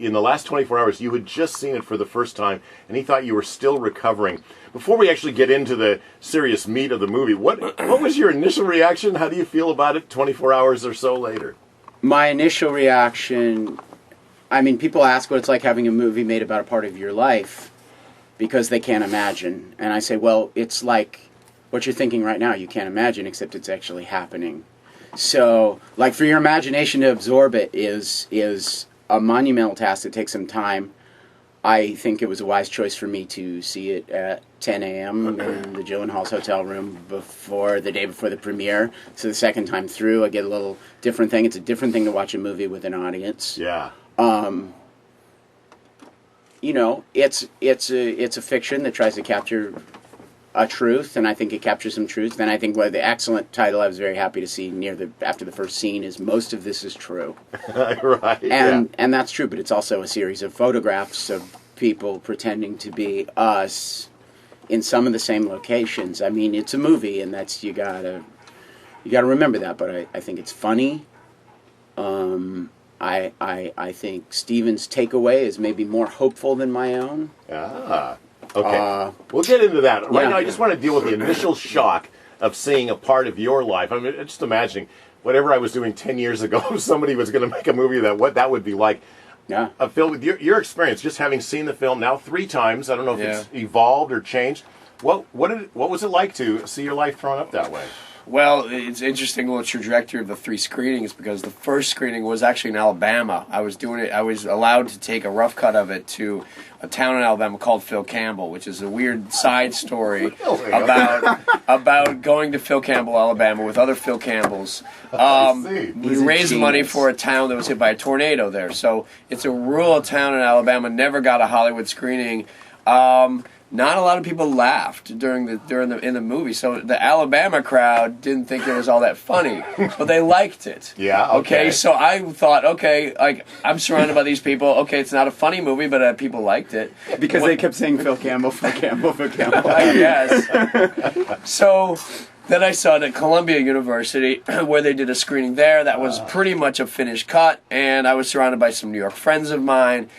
in the last 24 hours, you had just seen it for the first time, and he thought you were still recovering. Before we actually get into the serious meat of the movie, what was your initial reaction? How do you feel about it 24 hours or so later? My initial reaction, I mean, people ask what it's like having a movie made about a part of your life because they can't imagine. And I say, well, it's like what you're thinking right now. You can't imagine, except it's actually happening. So, like, for your imagination to absorb it is a monumental task that takes some time. I think it was a wise choice for me to see it at 10 a.m. in the Gyllenhaal's hotel room the day before the premiere. So the second time through, I get a little different thing. It's a different thing to watch a movie with an audience. Yeah. You know, it's a fiction that tries to capture a truth, and I think it captures some truth. And I think the excellent title I was very happy to see after the first scene is "Most of This Is True." Right. And that's true, but it's also a series of photographs of people pretending to be us in some of the same locations. I mean, it's a movie, and that's you gotta remember that. But I think it's funny. I think Steven's takeaway is maybe more hopeful than my own. Ah. Okay, we'll get into that. Right now, I just want to deal with the initial shock of seeing a part of your life. I mean, just imagining whatever I was doing 10 years ago, if somebody was going to make a movie what that would be like. Yeah. A film with your experience, just having seen the film now 3 times. I don't know if it's evolved or changed. What was it like to see your life thrown up that way? Well, it's interesting the trajectory of the 3 screenings because the first screening was actually in Alabama. I was allowed to take a rough cut of it to a town in Alabama called Phil Campbell, which is a weird side story about going to Phil Campbell, Alabama with other Phil Campbells. We raised money for a town that was hit by a tornado there. So it's a rural town in Alabama, never got a Hollywood screening. Not a lot of people laughed in the movie, so the Alabama crowd didn't think it was all that funny, but they liked it. Yeah. Okay. So I thought, okay, like I'm surrounded by these people. Okay, it's not a funny movie, but people liked it because they kept saying Phil Campbell, Phil Campbell, Phil Campbell. I guess. So then I saw it at Columbia University, where they did a screening there. That was pretty much a finished cut, and I was surrounded by some New York friends of mine.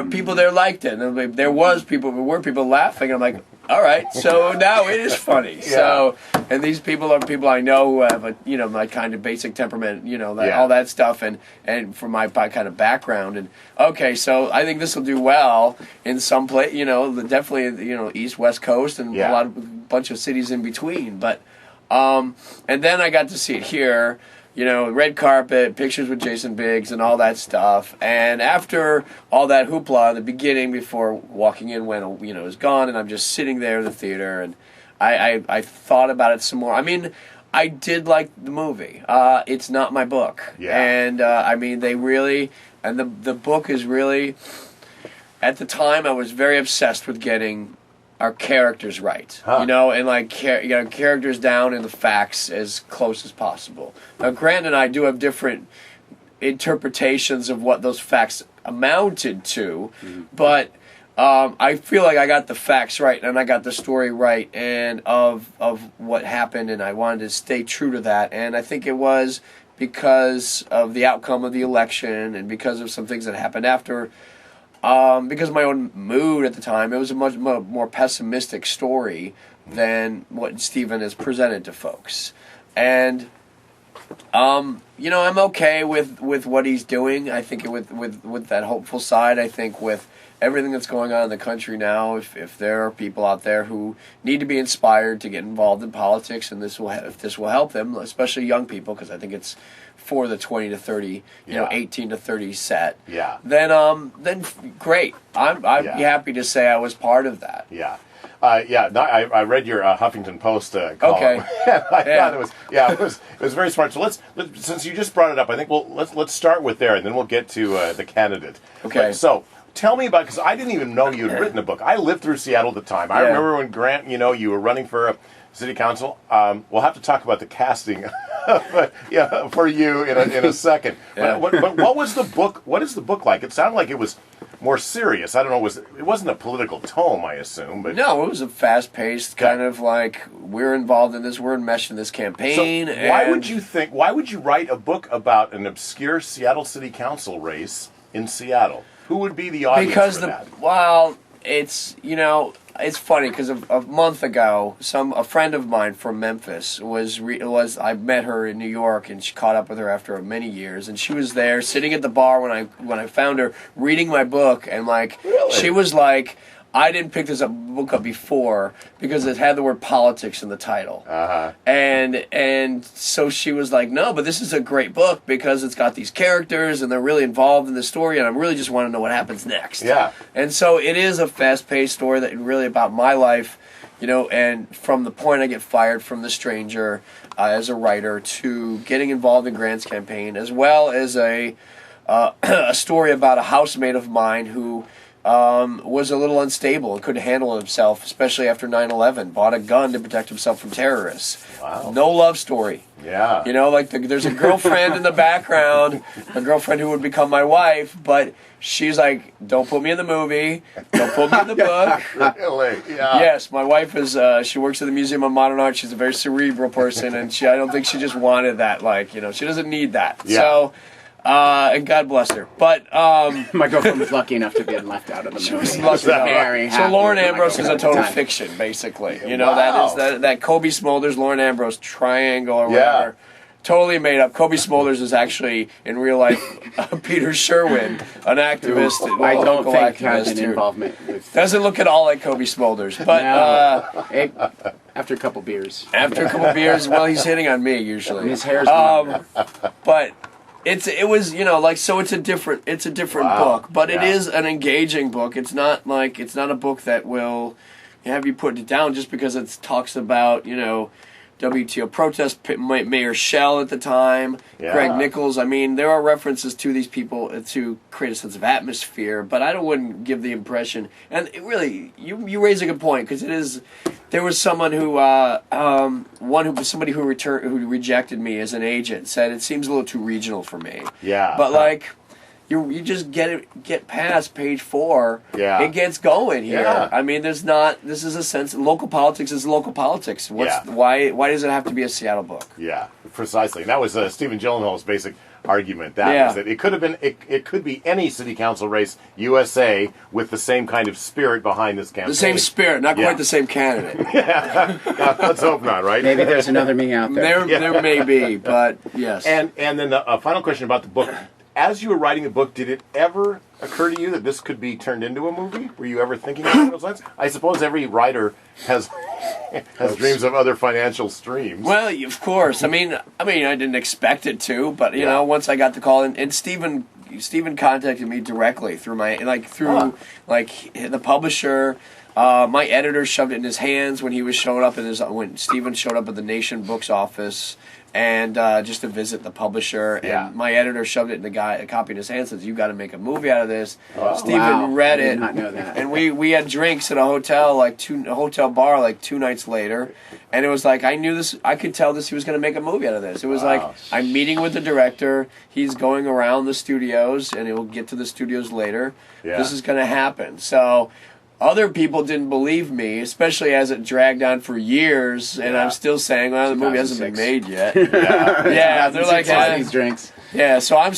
People there liked it. And there were people laughing. I'm like, all right, so now it is funny. Yeah. So, and these people are people I know who have my kind of basic temperament, all that stuff, and from my kind of background. And okay, so I think this will do well in some place, definitely, East West Coast and a bunch of cities in between. But and then I got to see it here. Red carpet, pictures with Jason Biggs and all that stuff. And after all that hoopla in the beginning, before walking in when it was gone, and I'm just sitting there in the theater, and I thought about it some more. I mean, I did like the movie. It's not my book. Yeah. And, they really, and the book is really, at the time I was very obsessed with getting our characters right, and characters down and the facts as close as possible. Now, Grant and I do have different interpretations of what those facts amounted to, but I feel like I got the facts right and I got the story right and of what happened, and I wanted to stay true to that. And I think it was because of the outcome of the election and because of some things that happened after. Because of my own mood at the time, it was a much more pessimistic story than what Stephen has presented to folks. And, I'm okay with what he's doing. I think with that hopeful side, I think with everything that's going on in the country now, if there are people out there who need to be inspired to get involved in politics, and if this will help them, especially young people, because I think it's for the 20 to 30, 18 to 30 set. Yeah. Then great. I'm happy to say I was part of that. Yeah. I read your Huffington Post column. Okay. Thought it was very smart. So since you just brought it up, I think let's start with there, and then we'll get to the candidate. Okay. So tell me about, because I didn't even know you had written a book. I lived through Seattle at the time. I remember when Grant, you were running for city council. We'll have to talk about the casting, for you in a second. Yeah. But what was the book? What is the book like? It sounded like it was more serious. I don't know. It wasn't a political tome, I assume, but no, it was a fast-paced kind of like we're involved in this, we're enmeshed in this campaign. So why would you write a book about an obscure Seattle City Council race in Seattle? Who would be the audience Because for that? well, it's it's funny because a month ago, a friend of mine from Memphis I met her in New York, and she caught up with her after many years, and she was there sitting at the bar when I found her reading my book, and Really? she was like, I didn't pick this book up before because it had the word politics in the title. Uh-huh. And so she was like, no, but this is a great book because it's got these characters and they're really involved in the story, and I really just want to know what happens next. Yeah. And so it is a fast-paced story that really about my life, and from the point I get fired from The Stranger as a writer to getting involved in Grant's campaign, as well as a story about a housemate of mine who was a little unstable and couldn't handle himself, especially after 9/11. Bought a gun to protect himself from terrorists. Wow. No love story. Yeah. There's a girlfriend in the background, a girlfriend who would become my wife, but she's like, don't put me in the movie, don't put me in the book. Really? Yeah. Yes, my wife is, she works at the Museum of Modern Art. She's a very cerebral person, and I don't think she just wanted that, she doesn't need that. Yeah. So, and God bless her. But My girlfriend was lucky enough to be left out of the movie. was lucky. Very so happy Lauren with my Ambrose is a girlfriend at the total time. fiction, basically. Wow. That is that Kobe Smulders, Lauren Ambrose triangle or Yeah. whatever. Totally made up. Kobe Smulders is actually in real life Peter Sherwin, an activist. I don't local think has activist an who involvement with. doesn't look at all like Kobe Smulders, but After a couple beers. after a couple of beers, well, he's hitting on me usually. His hair's longer. But it was so it's a different Wow. book, but it Yeah. is an engaging book. It's not a book that will have you put it down just because it talks about WTO protest, Mayor Shell at the time, Yeah. Greg Nichols. I mean, there are references to these people to create a sense of atmosphere, but I wouldn't give the impression. And it really, you raise a good point because it is. There was someone who, somebody who rejected me as an agent said it seems a little too regional for me. Yeah. But you just get past page 4. Yeah. It gets going here. Yeah. I mean, this is a sense. Local politics is local politics. Yeah. Why does it have to be a Seattle book? Yeah, precisely. And that was Stephen Gyllenhaal's basic argument. That Yeah. was that it could have been it could be any city council race USA with the same kind of spirit behind this campaign. The same spirit, not Yeah. quite the same candidate. Yeah, let's hope not, right? Maybe there's another me out there. There may be, but yes. And then the final question about the book. As you were writing the book, did it ever occur to you that this could be turned into a movie? Were you ever thinking along those lines? I suppose every writer has dreams of other financial streams. Well, of course. I mean, I didn't expect it to, but you know, once I got the call, and Stephen contacted me directly through the publisher. My editor shoved it in his hands when he was showing up when Stephen showed up at the Nation Books office. And just to visit the publisher, and my editor shoved it in a copy in his hand, says, "You got to make a movie out of this." Stephen read I it, did not know that. and we had drinks at a hotel bar 2 nights later, and it was like I knew this. I could tell he was going to make a movie out of this. It was like I'm meeting with the director. He's going around the studios, and he'll get to the studios later. Yeah. This is going to happen. So. Other people didn't believe me, especially as it dragged on for years, and I'm still saying, well, the movie hasn't been 2006. made yet. Yeah, they're like, These drinks. yeah, so I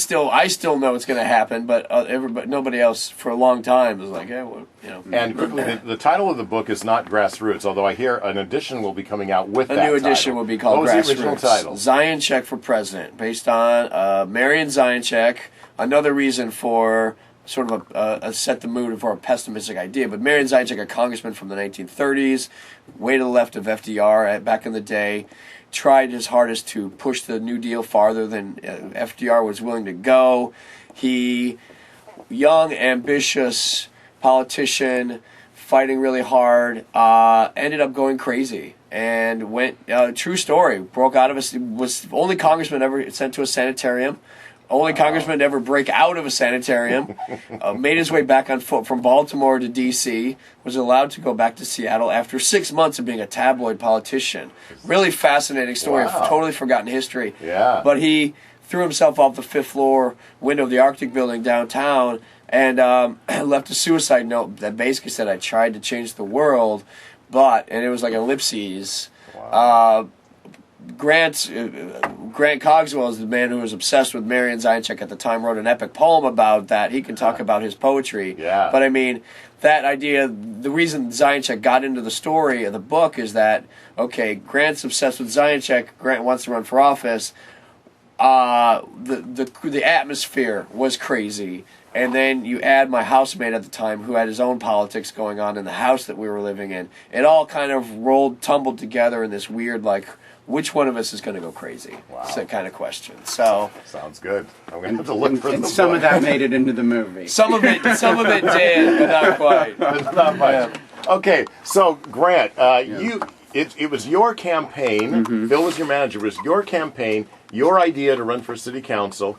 still know it's going to happen, but nobody else for a long time was like, yeah, well, And quickly, the title of the book is not Grassroots, although I hear an edition will be coming out with A that new edition title. will be called What was Grassroots. the original title? Zion Check for President, based on Marion Zion-Check. Another reason for sort of a set the mood for a pessimistic idea. But Marion Zion-Check, a congressman from the 1930s, way to the left of FDR back in the day, tried his hardest to push the New Deal farther than FDR was willing to go. He, young, ambitious politician, fighting really hard, ended up going crazy and went, true story, broke out of was the only congressman ever sent to a sanitarium. Only congressman to ever break out of a sanitarium, made his way back on foot from Baltimore to D.C., was allowed to go back to Seattle after 6 months of being a tabloid politician. Really fascinating story, Wow. totally forgotten history. Yeah. But he threw himself off the 5th floor window of the Arctic building downtown and left a suicide note that basically said, I tried to change the world, and it was like ellipses. Grant Cogswell is the man who was obsessed with Marian Zienczek at the time, wrote an epic poem about that. He can talk about his poetry. Yeah. But I mean, that idea, the reason Zienczek got into the story of the book is that, okay, Grant's obsessed with Zienczek, Grant wants to run for office, the atmosphere was crazy. And then you add my housemate at the time who had his own politics going on in the house that we were living in. It all kind of tumbled together in this weird, like, which one of us is going to go crazy? Wow. It's that kind of question. So sounds good. I'm going to have to look for And the some book. of that made it into the movie. some of it did, but not quite. It's not much. Yeah. Okay, so Grant, it was your campaign. Mm-hmm. Phil was your manager. It was your campaign, your idea to run for city council.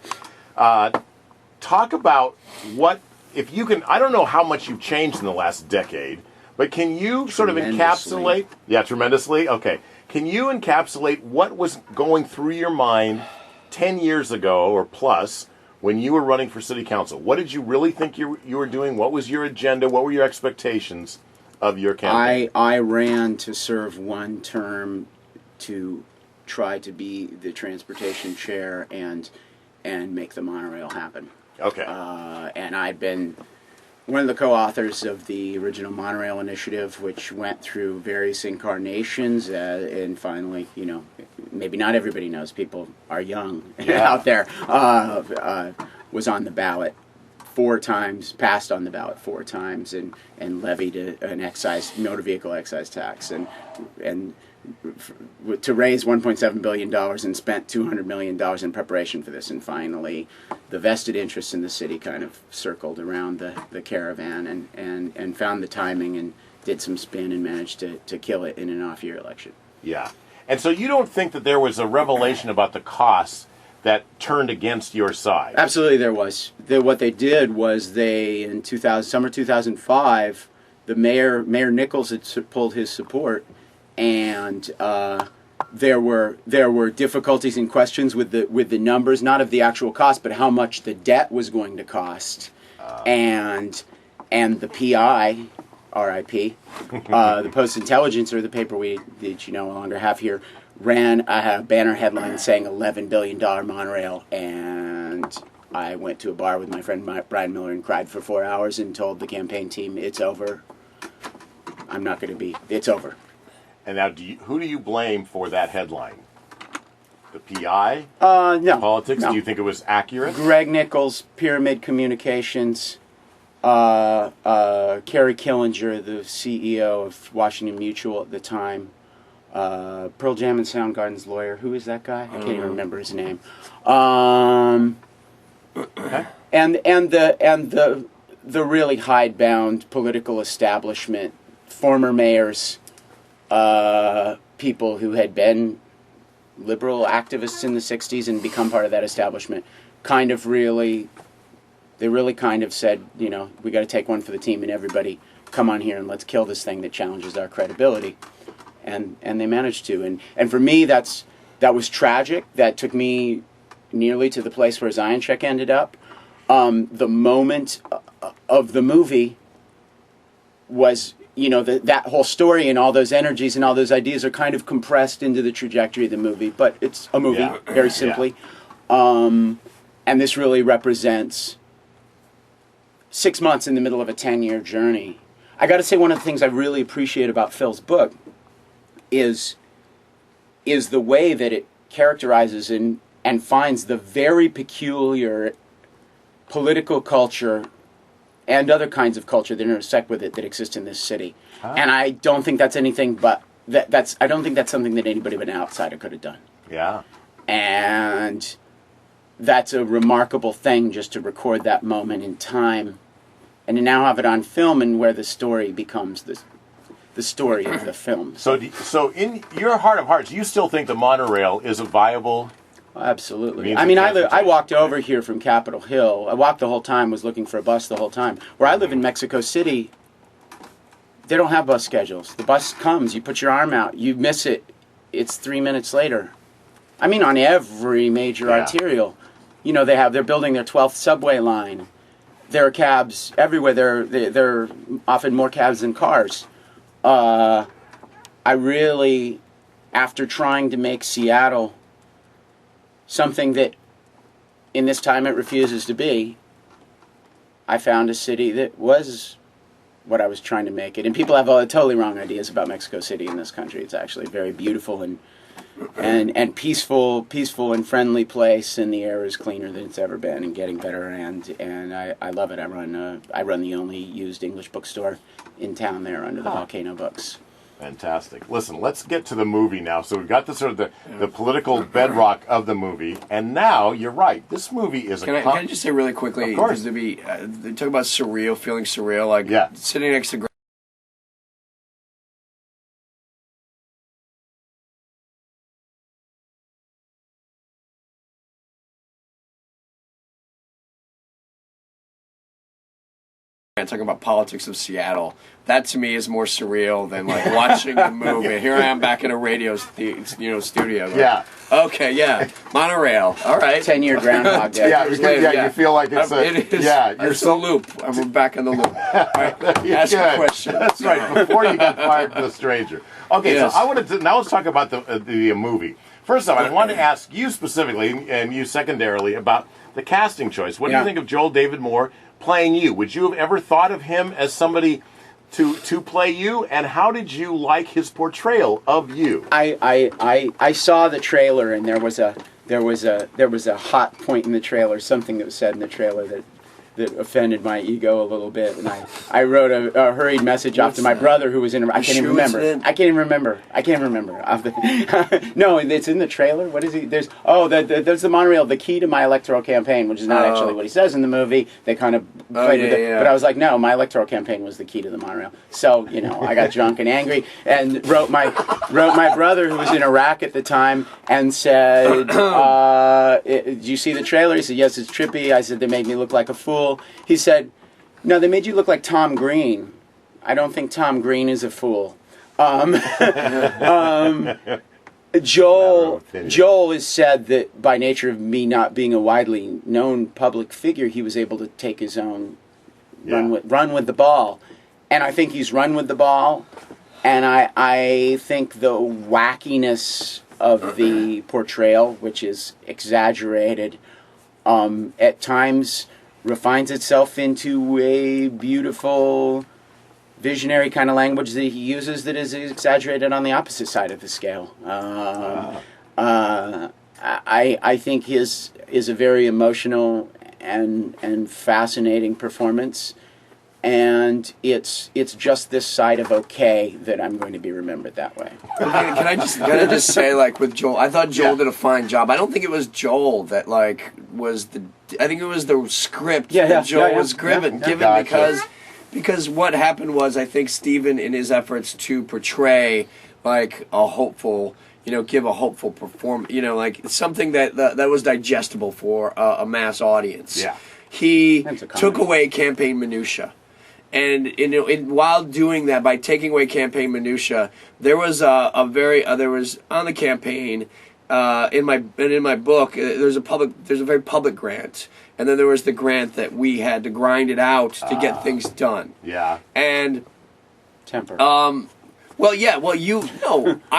Talk about what, if you can. I don't know how much you've changed in the last decade, but can you sort of encapsulate? Yeah, tremendously. Okay, can you encapsulate what was going through your mind 10 years ago or plus when you were running for city council? What did you really think you were doing? What was your agenda? What were your expectations of your campaign? I ran to serve one term to try to be the transportation chair and make the monorail happen. Okay. And I'd been one of the co-authors of the original monorail initiative, which went through various incarnations, and finally, maybe not everybody knows, people are young out there, was on the ballot 4 times, passed on the ballot 4 times, and levied an motor vehicle excise tax, and to raise $1.7 billion and spent $200 million in preparation for this. And finally, the vested interests in the city kind of circled around the caravan and found the timing and did some spin and managed to kill it in an off-year election. Yeah. And so you don't think that there was a revelation about the costs that turned against your side? Absolutely there was. What they did was in summer 2005, the Mayor Nichols had pulled his support, and there were difficulties and questions with the numbers, not of the actual cost, but how much the debt was going to cost, and the PI, RIP, the Post Intelligencer, the paper that you no longer have here, ran a banner headline saying $11 billion monorail, and I went to a bar with my friend Brian Miller and cried for 4 hours and told the campaign team, it's over. It's over. And now, who do you blame for that headline? The PI? No. Politics? No. Do you think it was accurate? Greg Nichols, Pyramid Communications, Kerry Killinger, the CEO of Washington Mutual at the time, Pearl Jam and Soundgarden's lawyer. Who is that guy? I can't even remember his name. Okay. And the really hidebound political establishment, former mayors, people who had been liberal activists in the 60s and become part of that establishment, really said, we got to take one for the team, and everybody come on here and let's kill this thing that challenges our credibility. And they managed to. And for me, that was tragic. That took me nearly to the place where Zienczek ended up. The moment of the movie was, that whole story and all those energies and all those ideas are kind of compressed into the trajectory of the movie. But it's a movie, very simply. Yeah. And this really represents 6 months in the middle of a 10-year journey. I got to say, one of the things I really appreciate about Phil's book is the way that it characterizes and finds the very peculiar political culture and other kinds of culture that intersect with it that exist in this city. And I don't think that's anything but I don't think that's something that anybody but an outsider could have done. Yeah. And that's a remarkable thing, just to record that moment in time and to now have it on film, and where the story becomes the story of the film. So in your heart of hearts, you still think the monorail is a viable? Absolutely. I mean, I walked over here from Capitol Hill. I walked the whole time, was looking for a bus the whole time. Where I live in Mexico City, they don't have bus schedules. The bus comes, you put your arm out, you miss it, it's 3 minutes later. I mean, on every major arterial. They're building their 12th subway line. There are cabs everywhere. There are often more cabs than cars. I really after trying to make Seattle something that in this time it refuses to be, I found a city that was what I was trying to make it. And people have all totally wrong ideas about Mexico City in this country. It's actually a very beautiful and peaceful and friendly place, and the air is cleaner than it's ever been and getting better. And I love it. I run the only used English bookstore in town there under the Volcano Books. Fantastic. Listen, let's get to the movie now. So we've got the sort of the political bedrock of the movie, and now you're right. This movie is can I just say really quickly? Of course. They talk about surreal, feeling surreal, like sitting next to. Talking about politics of Seattle, that to me is more surreal than like watching the movie. Here I am back in a radio studio. Like, okay, yeah, monorail. All right, 10-year Groundhog Day. You feel like it's it's a loop. I'm back in the loop. All right, ask a question. That's right. Before you got fired from The Stranger. Okay, so I wanted to now let's talk about the movie. First off, I wanted to ask you specifically and you secondarily about the casting choice. What do you think of Joel David Moore playing you? Would you have ever thought of him as somebody to play you? And how did you like his portrayal of you? I saw the trailer, and there was a hot point in the trailer, something that was said in the trailer that offended my ego a little bit, and I wrote a hurried message off to my brother who was in. I can't even remember. No, it's in the trailer. What is he? There's the monorail, the key to my electoral campaign, which is not actually what he says in the movie. They kind of played with it, but I was like, no, my electoral campaign was the key to the monorail. So I got drunk and angry and wrote my brother who was in Iraq at the time and said, "Did you see the trailer?" He said, "Yes, it's trippy." I said, "They made me look like a fool." He said, "No, they made you look like Tom Green." I don't think Tom Green is a fool. Joel has said that by nature of me not being a widely known public figure, he was able to take his own run with the ball, and I think he's run with the ball, and I think the wackiness of the portrayal, which is exaggerated, at times refines itself into a beautiful, visionary kind of language that he uses that is exaggerated on the opposite side of the scale. I think his is a very emotional and fascinating performance, and it's just this side of okay that I'm going to be remembered that way. Can I just say, like, with Joel, I thought Joel did a fine job. I don't think it was Joel that was the. I think it was the script that Joel was given because what happened was, I think Stephen, in his efforts to portray like a hopeful, give a hopeful performance, like something that was digestible for a mass audience. Yeah, he took away campaign minutia. And while doing that, by taking away campaign minutia, there was there was on the campaign in my book there's a very public grant, and then there was the grant that we had to grind it out to get things done. Yeah. And temper. I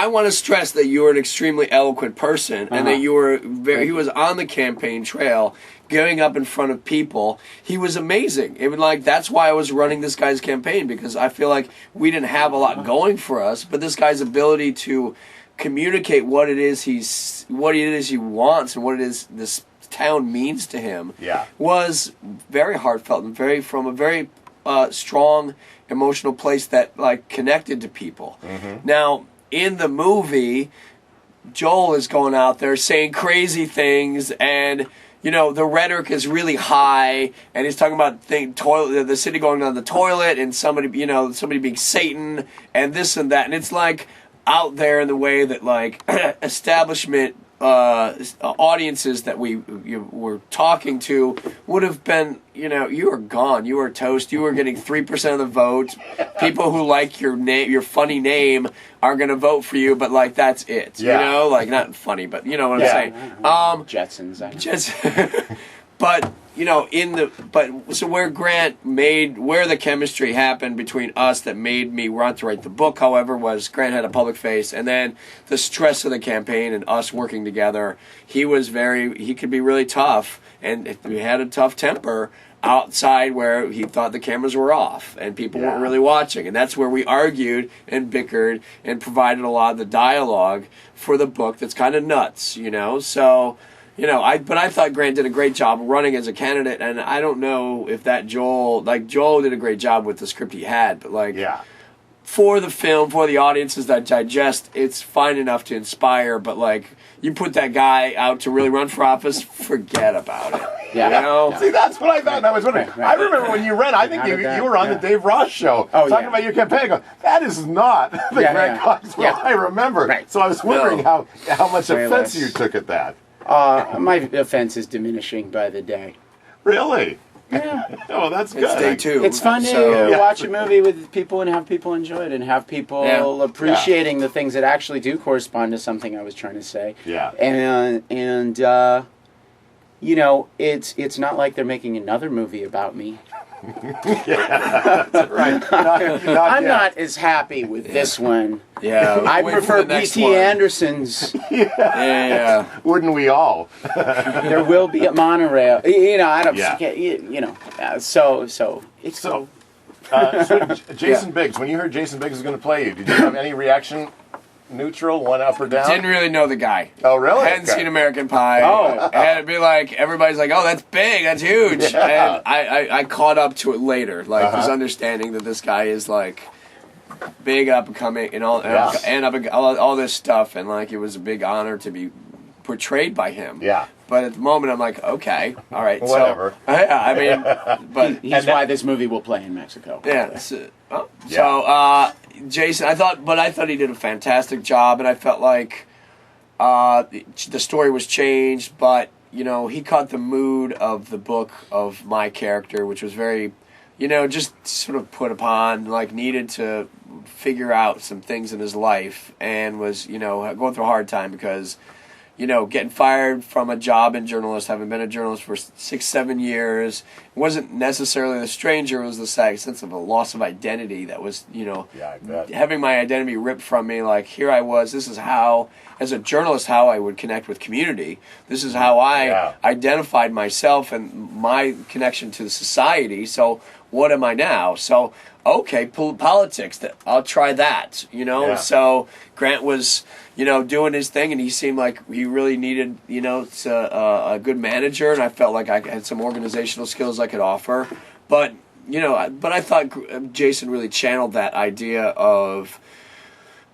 want to stress that you were an extremely eloquent person, and that you were he was on the campaign trail, going up in front of people. He was amazing. That's why I was running this guy's campaign, because I feel like we didn't have a lot going for us, but this guy's ability to communicate what it is he wants and what it is this town means to him was very heartfelt and from a very strong emotional place that connected to people. Mm-hmm. Now, in the movie, Joel is going out there saying crazy things, and the rhetoric is really high, and he's talking about the city going down the toilet, and somebody being Satan, and this and that, and it's out there in the way that establishment audiences that we were talking to would have been, you were gone, you were toast, you were getting 3% of the vote. People who like your name, your funny name, are going to vote for you, but that's it. Not funny, but you know what I'm saying. Jetsons. But so where the chemistry happened between us that made me want to write the book, however, was Grant had a public face, and then the stress of the campaign and us working together. He could be really tough, and he had a tough temper outside where he thought the cameras were off and people weren't really watching, and that's where we argued and bickered and provided a lot of the dialogue for the book. That's kind of nuts, So. But I thought Grant did a great job running as a candidate, and I don't know if Joel did a great job with the script he had, but for the film, for the audiences that digest, it's fine enough to inspire, but you put that guy out to really run for office, forget about it. Yeah. See, that's what I thought, and I was wondering. Right. I remember when you ran, I think you were on the Dave Ross show talking about your campaign. I go, that is not the Grant Cogswell I remember. Right. So I was wondering how much offense you took at that. My offense is diminishing by the day. Really? Yeah. Oh, that's good. It's day 2. It's fun to watch a movie with people and have people enjoy it and have people appreciating the things that actually do correspond to something I was trying to say. Yeah. And it's not like they're making another movie about me. That's right. I'm not as happy with this one. Yeah, I prefer B.T. Anderson's. Yeah. Wouldn't we all? There will be a monorail. I don't. So it's so. Jason Biggs. When you heard Jason Biggs was going to play you, did you have any reaction? Neutral, one up or down? Didn't really know the guy. Oh, really? Hadn't seen American Pie. And it'd be everybody's like, oh, that's big, that's huge. Yeah. And I caught up to it later, was understanding that this guy is big, up and coming, and all this stuff, and it was a big honor to be portrayed by him. Yeah. But at the moment, I'm like, okay, all right, whatever. But he's why this movie will play in Mexico. Yeah. So Jason, I thought he did a fantastic job, and I felt like the story was changed, but he caught the mood of the book of my character, which was very, just sort of put upon, needed to figure out some things in his life, and was going through a hard time because getting fired from a job in journalist, having been a journalist for 6-7 years, it wasn't necessarily the stranger, it was the sense of a loss of identity that was, having my identity ripped from me. Here I was, this is how, as a journalist, how I would connect with community. This is how I identified myself and my connection to the society. So what am I now? So, okay, politics, I'll try that, So Grant was, doing his thing, and he seemed like he really needed, a good manager, and I felt like I had some organizational skills I could offer. But, but I thought Jason really channeled that idea of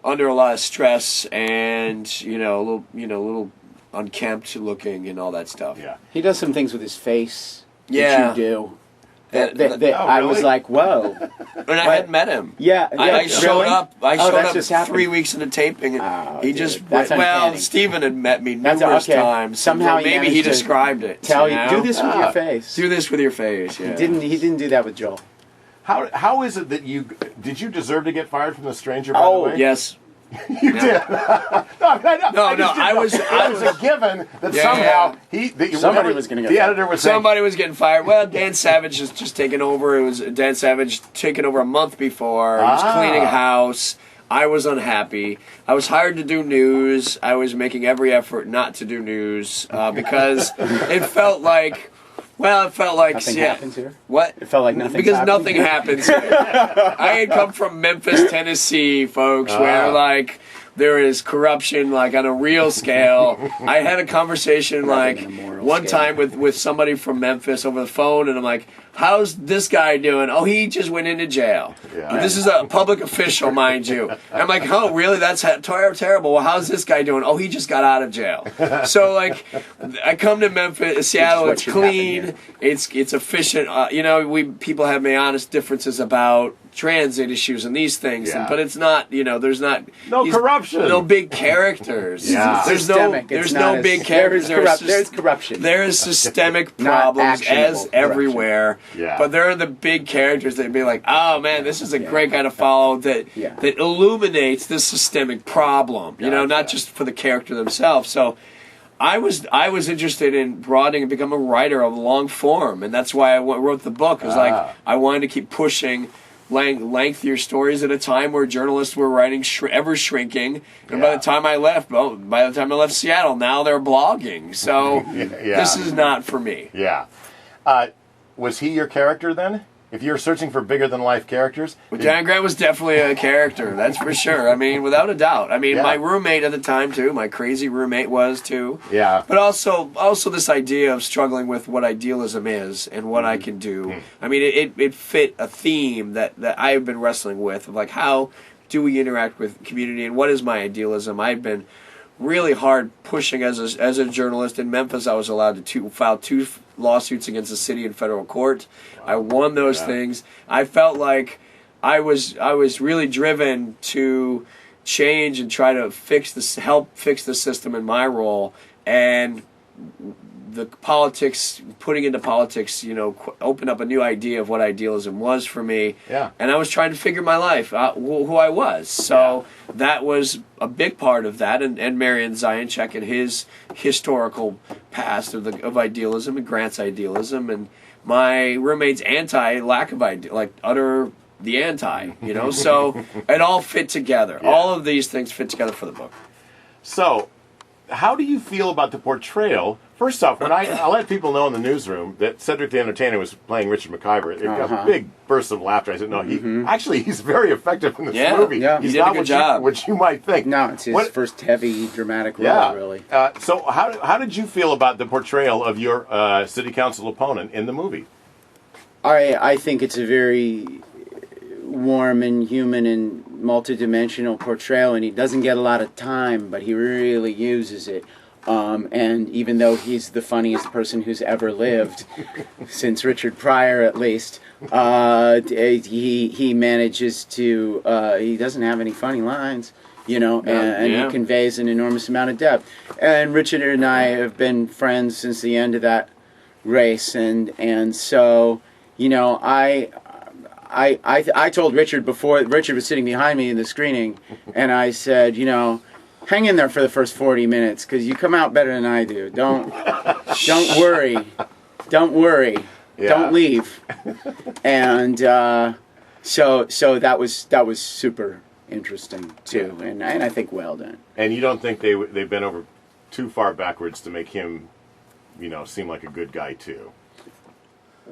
under a lot of stress and, a little unkempt looking and all that stuff. Yeah. He does some things with his face that you do. I was like, whoa. And I hadn't met him. Yeah. I showed up. I showed up just 3 weeks into taping, and he just uncanny. Stephen had met me numerous times. Somehow maybe he described it. Tell you, do this with your face. Do this with your face. Yeah. He didn't do that with Joel. How is it that did you deserve to get fired from The Stranger? By the way? Yes. You did. I was a given that somehow somebody was going to get the editor was saying, somebody was getting fired. Well, Dan Savage has just taken over. It was Dan Savage taken over a month before. He was cleaning house. I was unhappy. I was hired to do news. I was making every effort not to do news because it felt like. Well, it felt like nothing happens here. What? It felt like nothing. Because nothing happens here. I had come from Memphis, Tennessee, folks, where there is corruption on a real scale. I had a conversation one time with somebody from Memphis over the phone, and I'm like, how's this guy doing? Oh, he just went into jail. Yeah. This is a public official, mind you. And I'm like, oh, really? That's terrible. Well, how's this guy doing? Oh, he just got out of jail. So, I come to Memphis, Seattle, it's clean, it's efficient. People have many honest differences about transit issues and these things, but it's not, there's not corruption, no big characters. Yeah. There's no big characters. There's corruption. There is systemic problems as everywhere. Yeah. But there are the big characters that'd be like, oh man, this is a great guy to follow that illuminates this systemic problem. Not just for the character themselves. So I was interested in broadening and become a writer of long form, and that's why I wrote the book. It was like I wanted to keep pushing lengthier stories at a time where journalists were writing ever shrinking, and by the time I left Seattle, now they're blogging. So this is not for me. Yeah. Was he your character then? If you're searching for bigger than life characters, Well, John Grant was definitely a character, that's for sure. I mean, without a doubt. I mean, my roommate at the time too, my crazy roommate was too. Yeah. But also this idea of struggling with what idealism is and what I can do. I mean, it fit a theme that I've been wrestling with of like how do we interact with community and what is my idealism? I've been really hard pushing as a journalist in Memphis. I was allowed to file 2 lawsuits against the city in federal court. I won those things. I felt like I was really driven to change and try to help fix the system in my role, and the politics, putting into politics, opened up a new idea of what idealism was for me. Yeah. And I was trying to figure my life out, who I was. So that was a big part of that. And Marion Zienczek and his historical past of idealism and Grant's idealism, and my roommate's lack of utter the anti, So it all fit together. Yeah. All of these things fit together for the book. So, how do you feel about the portrayal? First off, when I let people know in the newsroom that Cedric the Entertainer was playing Richard McIver, it got a big burst of laughter. I said, no, he's very effective in this movie. Yeah, he's he did not a good job. what you might think. No, it's his first heavy dramatic role, really. So how did you feel about the portrayal of your city council opponent in the movie? I think it's a very warm and human and multidimensional portrayal, and he doesn't get a lot of time, but he really uses it. And even though he's the funniest person who's ever lived, since Richard Pryor at least, he manages to, he doesn't have any funny lines, and he conveys an enormous amount of depth. And Richard and I have been friends since the end of that race, and so, I told Richard before, Richard was sitting behind me in the screening, and I said, hang in there for the first 40 minutes, because you come out better than I do. Don't worry. Don't worry. Yeah. Don't leave. And so that was super interesting too, and I think well done. And you don't think they've been over too far backwards to make him, seem like a good guy too?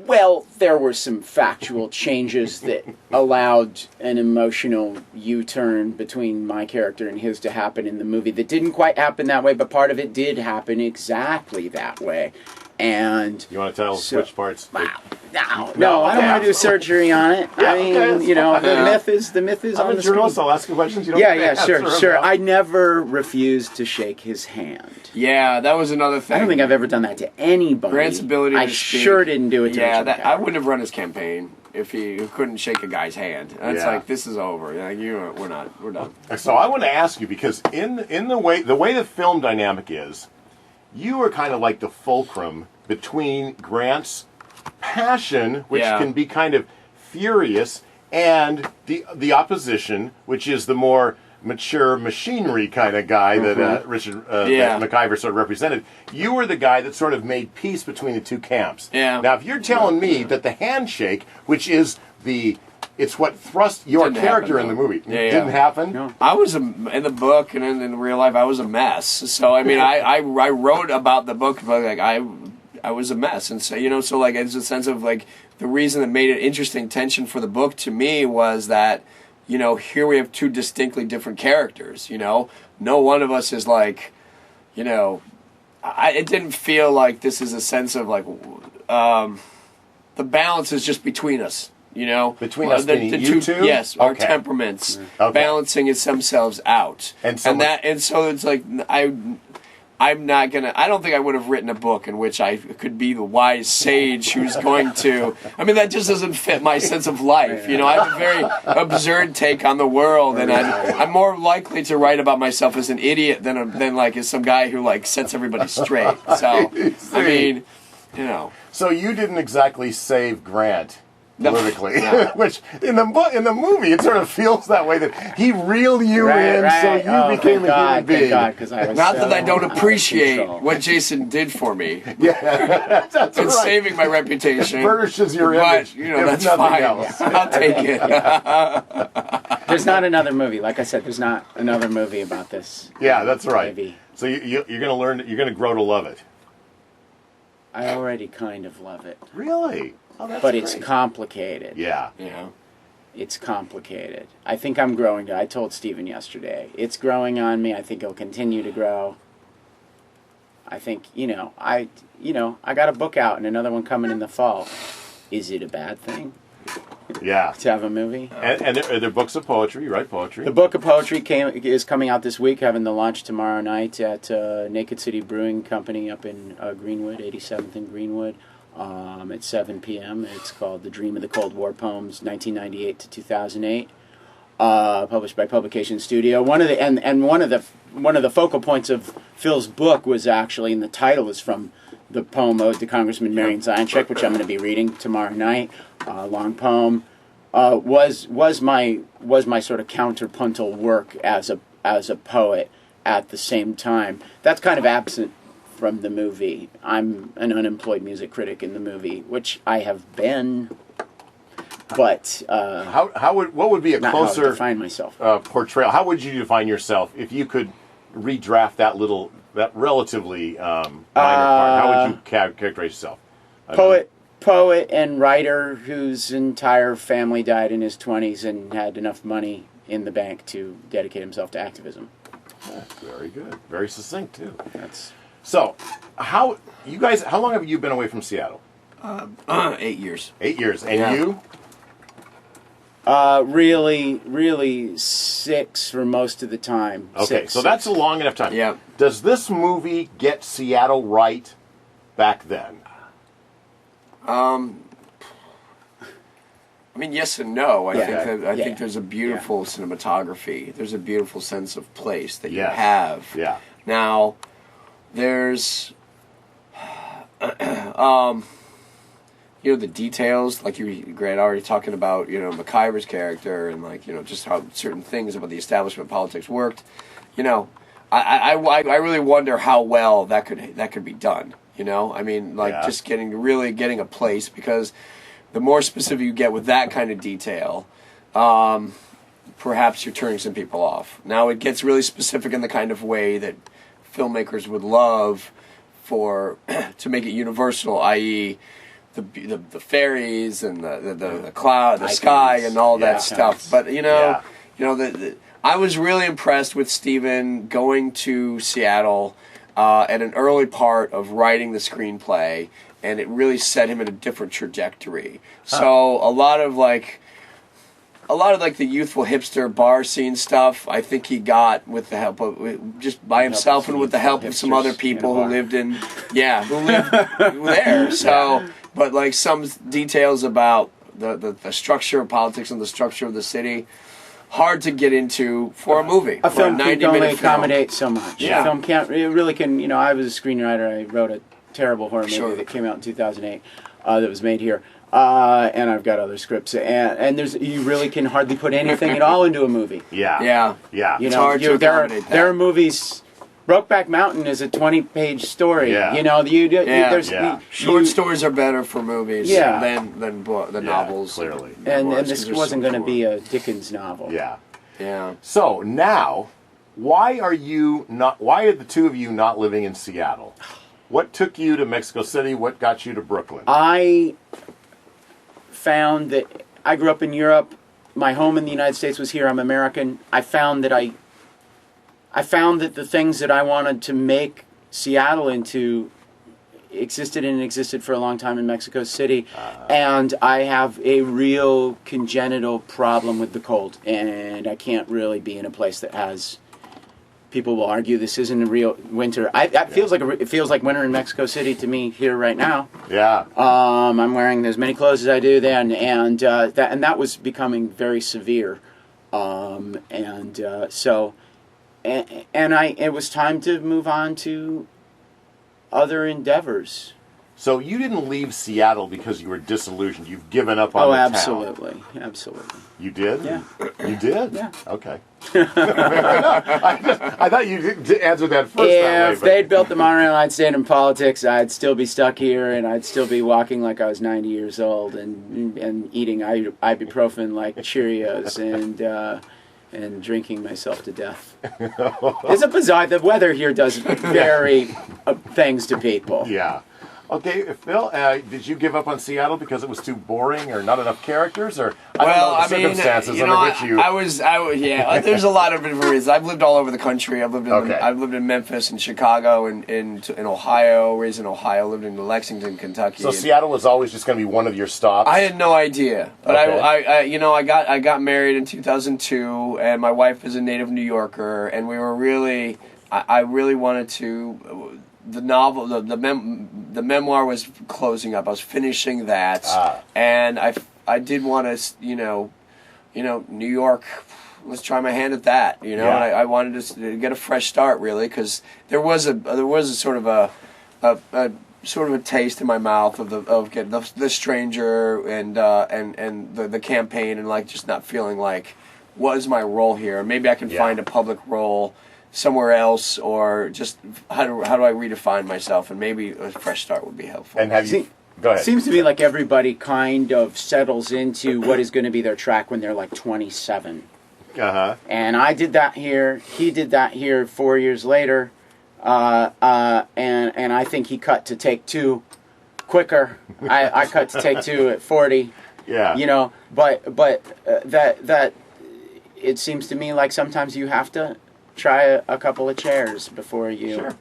Well, there were some factual changes that allowed an emotional U-turn between my character and his to happen in the movie that didn't quite happen that way, but part of it did happen exactly that way. And you want to tell which parts? No, I don't want to do surgery on it. Yeah, I mean, the myth is I'm on a the journalist. screen. I'll ask you questions. You don't Sure. I never refused to shake his hand. Yeah, that was another thing. I don't think I've ever done that to anybody. Grant's ability to speak. sure didn't do it to Richard I wouldn't have run his campaign if he couldn't shake a guy's hand. And it's like, this is over. We're done. So I want to ask you, because in the way the film dynamic is, you are kind of like the fulcrum between Grant's passion, which can be kind of furious, and the opposition, which is the more mature machinery kind of guy that Richard that McIver sort of represented. You were the guy that sort of made peace between the two camps. Yeah. Now, if you're telling me that the handshake, which is it's what thrust your character in the movie. Didn't happen? No. I was, in the book and in real life, I was a mess. So, I mean, I wrote about the book, but like, I was a mess. And so, so like, it's a sense of like, the reason that made it interesting tension for the book to me was that, here we have 2 distinctly different characters, No one of us is like, it didn't feel like this is a sense of like, the balance is just between us. Between us, the you two? Yes, our temperaments balancing themselves out, and so it's like I'm not gonna. I don't think I would have written a book in which I could be the wise sage who's going to. I mean, that just doesn't fit my sense of life. I have a very absurd take on the world, and I'm more likely to write about myself as an idiot than like as some guy who like sets everybody straight. So I mean, So you didn't exactly save Grant politically, which in the movie it sort of feels that way, that he reeled you in so you became a human being. Not that I don't appreciate what Jason did for me. Yeah, that's in right. saving my reputation. Furnishes your but, image. That's fine. Else. I'll take it. There's not another movie. Like I said, there's not another movie about this. Yeah, that's right. Maybe. So you're going to learn. You're going to grow to love it. I already kind of love it. Really? Oh, that's but great. it's complicated. Yeah. It's complicated. I think I'm growing. I told Stephen yesterday. It's growing on me. I think it'll continue to grow. I think, I got a book out and another one coming in the fall. Is it a bad thing? Yeah. To have a movie? And they're books of poetry. You write poetry. The book of poetry is coming out this week, having the launch tomorrow night at Naked City Brewing Company up in Greenwood, 87th and Greenwood, at 7 p.m. It's called The Dream of the Cold War Poems, 1998 to 2008, published by Publication Studio. One of the focal points of Phil's book was actually, and the title is from the poem Ode to Congressman Marion Zienczek, which I'm going to be reading tomorrow night. Long poem was my sort of counterpuntal work as a poet at the same time. That's kind of absent from the movie. I'm an unemployed music critic in the movie, which I have been. But what would be a not closer how I define myself. Portrayal? How would you define yourself if you could redraft that relatively minor part? How would you characterize yourself? Poet and writer whose entire family died in his 20s and had enough money in the bank to dedicate himself to activism. Very good. Very succinct too. So, how long have you been away from Seattle? 8 years. 8 years. And you? Really 6 for most of the time. Okay, so that's a long enough time. Yeah. Does this movie get Seattle right back then? Yes and no. I think there's a beautiful Yeah. cinematography. There's a beautiful sense of place that you Yes. have. Yeah. Now, there's, the details, like Grant already talking about, McIver's character and just how certain things about the establishment politics worked. I really wonder how well that could be done. Just getting a place, because the more specific you get with that kind of detail, perhaps you're turning some people off. Now it gets really specific in the kind of way that filmmakers would love to make it universal, i.e., the fairies and the cloud, the sky, and all that stuff. But I was really impressed with Stephen going to Seattle at an early part of writing the screenplay, and it really set him in a different trajectory. So a lot of the youthful hipster bar scene stuff, I think he got with the help of just by himself and with the help of some other people who lived there. So, but some details about the structure of politics and the structure of the city, hard to get into for a movie. A film can only accommodate so much. Yeah. A film can't. It really can. I was a screenwriter. I wrote a terrible horror movie that came out in 2008 that was made here. And I've got other scripts, and you really can hardly put anything at all into a movie. Yeah. It's hard to accommodate that. There are movies. Brokeback Mountain is a 20-page story. Yeah. Short stories are better for movies than novels. Clearly. And this wasn't going to be a Dickens novel. Yeah. So now, why are the two of you not living in Seattle? What took you to Mexico City? What got you to Brooklyn? I found that I grew up in Europe. My home in the United States was here. I'm American. I found that the things that I wanted to make Seattle into existed for a long time in Mexico City, and I have a real congenital problem with the cold, and I can't really be in a place that has. People will argue this isn't a real winter. It feels like winter in Mexico City to me here right now. Yeah. I'm wearing as many clothes as I do then, and that was becoming very severe, it was time to move on to other endeavors. So you didn't leave Seattle because you were disillusioned. You've given up on Oh, the town. absolutely. You did? Yeah. You did? Yeah. Okay. I thought you did answer that first that way. If they'd built the monorail and I'd stayed in politics, I'd still be stuck here, and I'd still be walking like I was 90 years old and eating ibuprofen like Cheerios and drinking myself to death. It's a bizarre. The weather here does vary things to people. Yeah. Okay, Phil, did you give up on Seattle because it was too boring or not enough characters, or I don't know the circumstances under which you? I was, yeah. There's a lot of different reasons. I've lived all over the country. I've lived in Memphis and Chicago and in Ohio. Raised in Ohio. Lived in Lexington, Kentucky. So Seattle was always just going to be one of your stops. I had no idea, but Okay. I got married in 2002, and my wife is a native New Yorker, and we were really, I really wanted to. The novel, the memoir was closing up. I was finishing that, and I did want to, New York. Let's try my hand at that, Yeah. And I wanted to get a fresh start, really, because there was a sort of a taste in my mouth of getting the stranger and the campaign, and like just not feeling like, what is my role here? Maybe I can find a public role somewhere else, or just how do I redefine myself, and maybe a fresh start would be helpful. And have you? Go ahead. Seems to me like everybody kind of settles into what is going to be their track when they're like 27. And I did that here. He did that here 4 years later, and I think he cut to take two quicker. I cut to take two at 40. Yeah. But that it seems to me like sometimes you have to try a couple of chairs before you. Sure.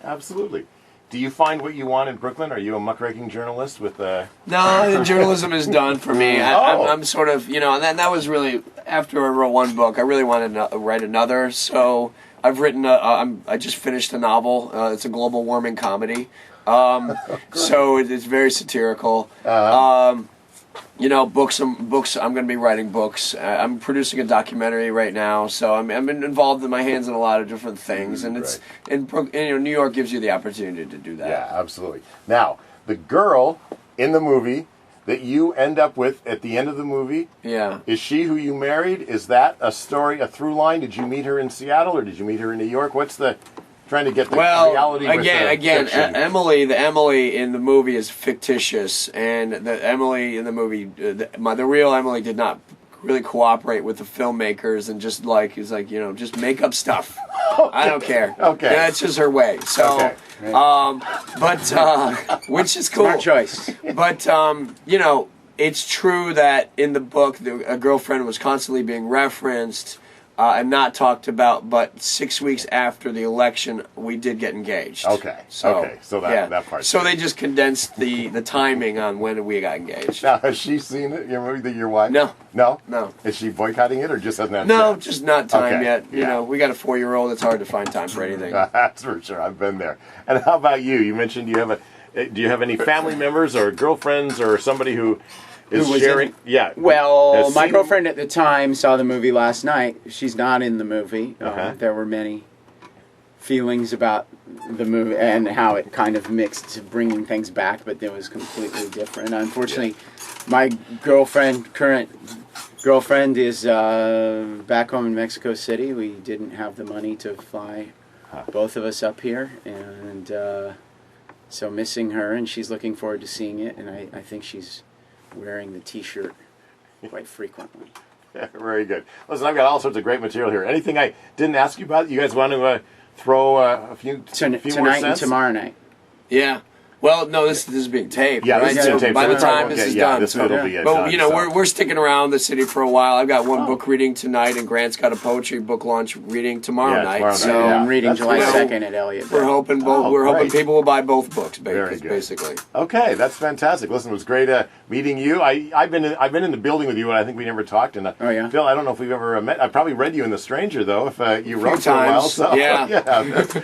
Absolutely. Do you find what you want in Brooklyn? Are you a muckraking journalist with No, the journalism is done for me. I'm sort of, and that was really, after I wrote one book, I really wanted to write another. So I've written, I just finished a novel. It's a global warming comedy. So it's very satirical. Books. I'm going to be writing books. I'm producing a documentary right now, so I'm involved in my hands in a lot of different things, and it's New York gives you the opportunity to do that. Yeah, absolutely. Now, the girl in the movie that you end up with at the end of the movie, is she who you married? Is that a story, a through line? Did you meet her in Seattle or did you meet her in New York? What's the trying to get the reality with the fiction? Emily, the Emily in the movie is fictitious, and the Emily in the movie, the real Emily did not really cooperate with the filmmakers, and just just make up stuff. I don't care. Okay, that's just her way. So, which is cool. Smart choice. But it's true that in the book, a girlfriend was constantly being referenced. And not talked about, but 6 weeks after the election, we did get engaged. Okay. So that part. So they just condensed the timing on when we got engaged. Now, has she seen it? Your wife? No. No. Is she boycotting it or just hasn't had No, time? just not time yet. Yeah. We got a 4-year-old. It's hard to find time for anything. That's for sure. I've been there. And how about you? You mentioned do you have any family members or girlfriends or somebody who is sharing? Yeah. Well, my girlfriend at the time saw the movie last night. She's not in the movie. There were many feelings about the movie and how it kind of mixed, bringing things back, but it was completely different. Unfortunately, my current girlfriend, is back home in Mexico City. We didn't have the money to fly both of us up here, and so missing her, and she's looking forward to seeing it, and I think she's wearing the T-shirt quite frequently. Yeah, very good. Listen, I've got all sorts of great material here. Anything I didn't ask you about? You guys want to throw a few more tonight cents? and tomorrow night. Yeah. Well, no, this is being taped. Yeah, right? this is being taped. By the time this is done, it'll be but done, we're sticking around the city for a while. I've got one book reading tonight, and Grant's got a poetry book launch reading tomorrow night. So I'm reading July 2nd at Elliott. We're hoping hoping people will buy both books, basically. Okay, that's fantastic. Listen, it was great meeting you. I've been in the building with you, and I think we never talked. And Phil, I don't know if we've ever met. I probably read you in The Stranger, though. If you wrote for a while, so yeah,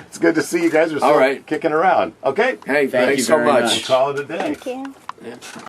it's good to see you guys are still kicking around. Okay, hey, thanks so much. We'll call it a day. Thank you. Yeah.